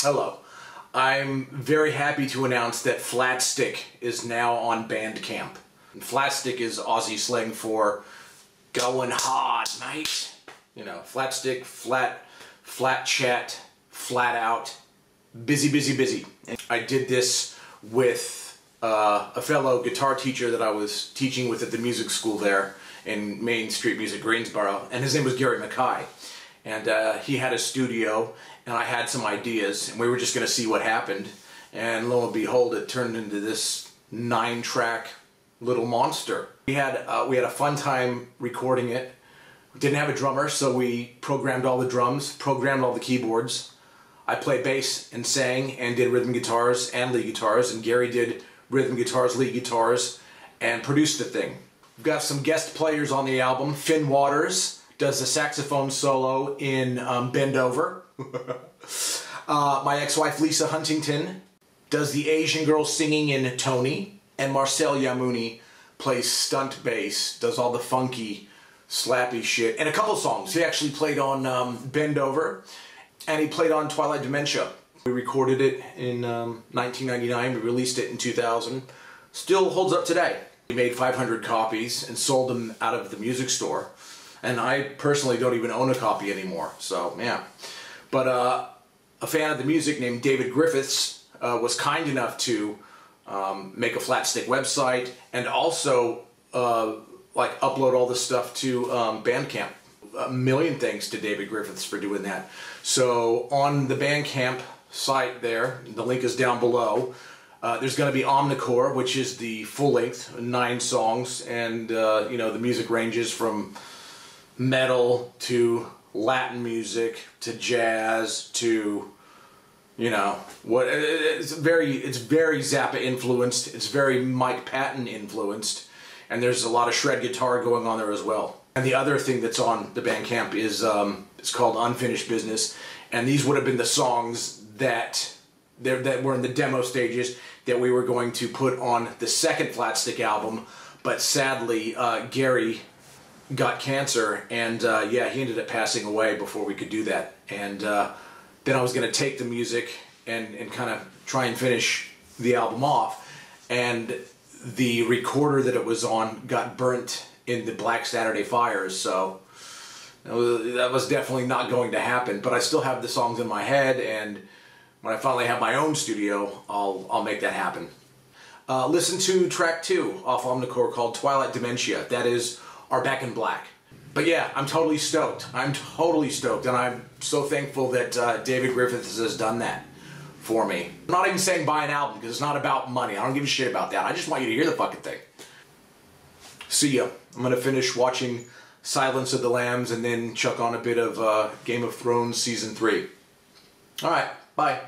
Hello. I'm very happy to announce that Flatstick is now on Bandcamp. And Flatstick is Aussie slang for going hard, mate. You know, Flatstick, flat chat, flat out, busy, busy, busy. And I did this with a fellow guitar teacher that I was teaching with at the music school there in Main Street Music, Greensboro, and his name was Gary Mackay. And he had a studio, and I had some ideas, and we were just going to see what happened. And lo and behold, it turned into this 9-track little monster. We had a fun time recording it. We didn't have a drummer, so we programmed all the drums, programmed all the keyboards. I played bass and sang and did rhythm guitars and lead guitars, and Gary did rhythm guitars, lead guitars, and produced the thing. We've got some guest players on the album. Finn Waters does the saxophone solo in Bend Over. My ex-wife Lisa Huntington does the Asian girl singing in Tony. And Marcel Yamuni plays stunt bass, does all the funky, slappy shit. And a couple songs. He actually played on Bend Over, and he played on Twilight Dementia. We recorded it in 1999, we released it in 2000. Still holds up today. We made 500 copies and sold them out of the music store. And I personally don't even own a copy anymore, so yeah. But a fan of the music named David Griffiths was kind enough to make a Flatstick website and also like upload all this stuff to Bandcamp. A million thanks to David Griffiths for doing that. So on the Bandcamp site there, the link is down below, there's going to be Omnicore, which is the full length, 9 songs, and you know, the music ranges from metal to Latin music to jazz to, you know, what it's very Zappa influenced, it's very Mike Patton influenced, and there's a lot of shred guitar going on there as well. And the other thing that's on the Bandcamp is it's called Unfinished Business, and these would have been the songs that were in the demo stages that we were going to put on the second Flatstick album, but sadly Gary got cancer, and yeah, he ended up passing away before we could do that. And then I was going to take the music and kind of try and finish the album off, and the recorder that it was on got burnt in the Black Saturday fires, so that was definitely not going to happen. But I still have the songs in my head, and when I finally have my own studio, I'll make that happen. Listen to track 2 off Omnicore called Twilight Dementia. That is our Back in Black. But yeah, I'm totally stoked. I'm totally stoked, and I'm so thankful that David Griffiths has done that for me. I'm not even saying buy an album, because it's not about money. I don't give a shit about that. I just want you to hear the fucking thing. See ya. I'm gonna finish watching Silence of the Lambs and then chuck on a bit of Game of Thrones Season 3. Alright, bye.